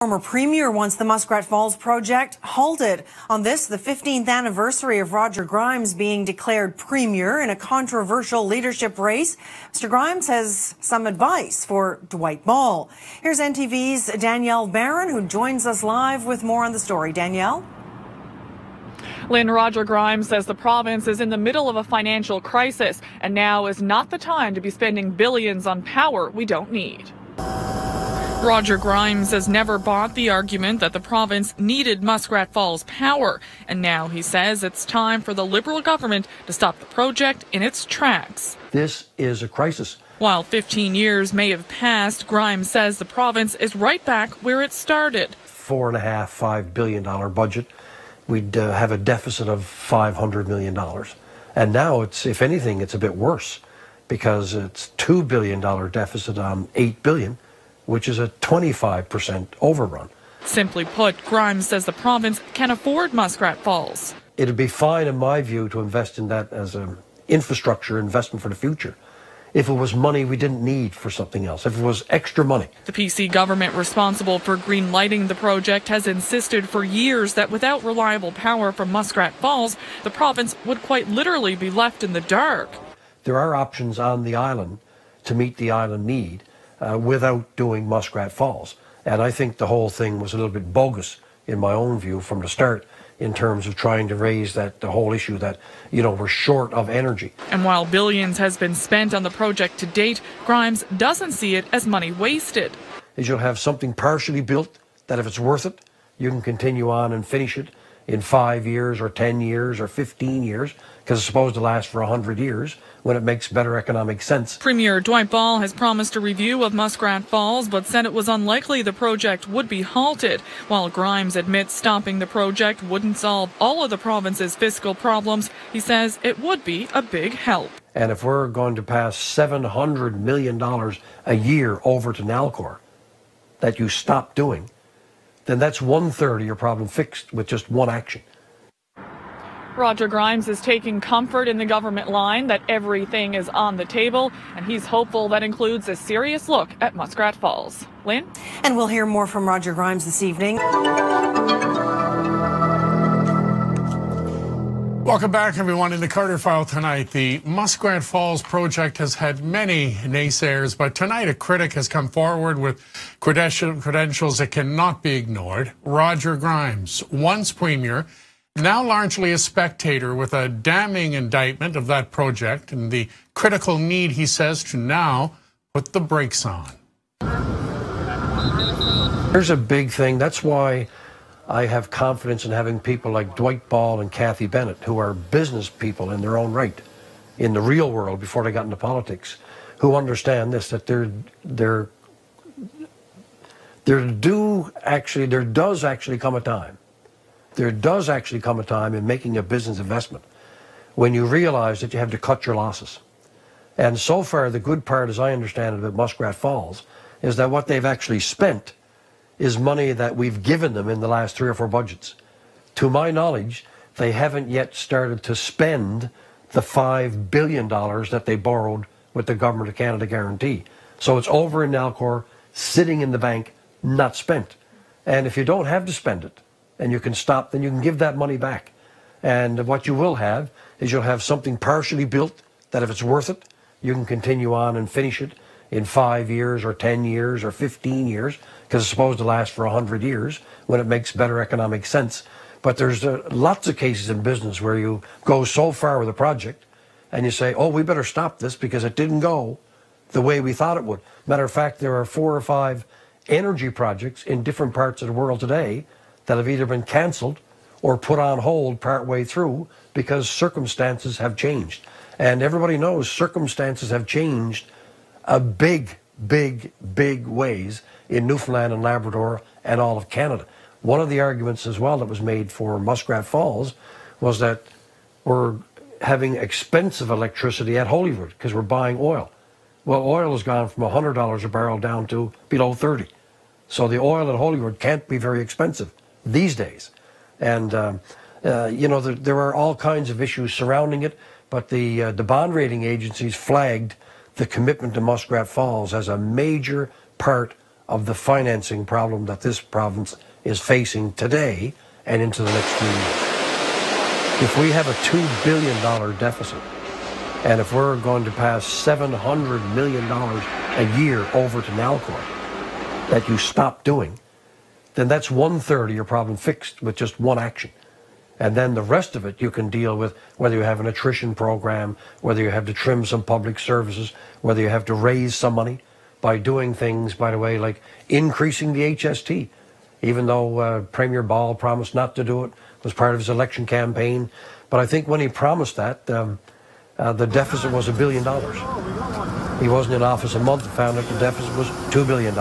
Former Premier wants the Muskrat Falls project halted. On this, the 15th anniversary of Roger Grimes being declared Premier in a controversial leadership race, Mr. Grimes has some advice for Dwight Ball. Here's NTV's Danielle Barron, who joins us live with more on the story. Danielle? Lynn, Roger Grimes says the province is in the middle of a financial crisis, and now is not the time to be spending billions on power we don't need. Roger Grimes has never bought the argument that the province needed Muskrat Falls power, and now he says it's time for the Liberal government to stop the project in its tracks. This is a crisis. While 15 years may have passed, Grimes says the province is right back where it started. $4.5 billion budget. We'd have a deficit of $500 million. And now it's, if anything, it's a bit worse because it's $2 billion deficit on $8 billion, which is a 25% overrun. Simply put, Grimes says the province can afford Muskrat Falls. It'd be fine, in my view, to invest in that as an infrastructure investment for the future if it was money we didn't need for something else, if it was extra money. The PC government responsible for green-lighting the project has insisted for years that without reliable power from Muskrat Falls, the province would quite literally be left in the dark. There are options on the island to meet the island need without doing Muskrat Falls. And I think the whole thing was a little bit bogus, in my own view, from the start, in terms of trying to raise the whole issue that, we're short of energy. And while billions has been spent on the project to date, Grimes doesn't see it as money wasted. You'll have something partially built that if it's worth it, you can continue on and finish it in 5 years or 10 years or 15 years, because it's supposed to last for 100 years when it makes better economic sense. Premier Dwight Ball has promised a review of Muskrat Falls, but said it was unlikely the project would be halted, while Grimes admits stopping the project wouldn't solve all of the province's fiscal problems. He says it would be a big help. And if we're going to pass $700 million a year over to Nalcor that you stop doing, then that's 1/3 of your problem fixed with just one action. Roger Grimes is taking comfort in the government line that everything is on the table, and he's hopeful that includes a serious look at Muskrat Falls. Lynn? And we'll hear more from Roger Grimes this evening. Welcome back, everyone. In the Carter File tonight, the Muskrat Falls project has had many naysayers, but tonight a critic has come forward with credentials that cannot be ignored. Roger Grimes, once Premier, now largely a spectator, with a damning indictment of that project and the critical need, he says, to now put the brakes on. Here's a big thing. That's why I have confidence in having people like Dwight Ball and Cathy Bennett, who are business people in their own right, in the real world before they got into politics, who understand this, that there does actually come a time in making a business investment when you realize that you have to cut your losses. And so far, the good part, as I understand it, about Muskrat Falls, is that what they've actually spent is money that we've given them in the last 3 or 4 budgets. To my knowledge, they haven't yet started to spend the $5 billion that they borrowed with the Government of Canada guarantee. So it's over in Nalcor, sitting in the bank, not spent. And if you don't have to spend it, and you can stop, then you can give that money back. And what you will have is you'll have something partially built that if it's worth it, you can continue on and finish it in 5 years or 10 years or 15 years, because it's supposed to last for 100 years when it makes better economic sense. But there's lots of cases in business where you go so far with a project and you say, oh, we better stop this because it didn't go the way we thought it would. Matter of fact, there are 4 or 5 energy projects in different parts of the world today that have either been canceled or put on hold partway through because circumstances have changed. And everybody knows circumstances have changed a big ways in Newfoundland and Labrador and all of Canada. One of the arguments as well that was made for Muskrat Falls was that we're having expensive electricity at Holyrood because we're buying oil. Well, oil has gone from $100 a barrel down to below 30. So the oil at Holyrood can't be very expensive these days. And, there are all kinds of issues surrounding it, but the bond rating agencies flagged the commitment to Muskrat Falls as a major part of the financing problem that this province is facing today and into the next few years. If we have a $2 billion deficit, and if we're going to pass $700 million a year over to Nalcor that you stop doing, then that's 1/3 of your problem fixed with just one action. And then the rest of it you can deal with, whether you have an attrition program, whether you have to trim some public services, whether you have to raise some money by doing things, by the way, like increasing the HST, even though Premier Ball promised not to do it, was part of his election campaign. But I think when he promised that, the deficit was $1 billion. He wasn't in office a month and found out the deficit was $2 billion.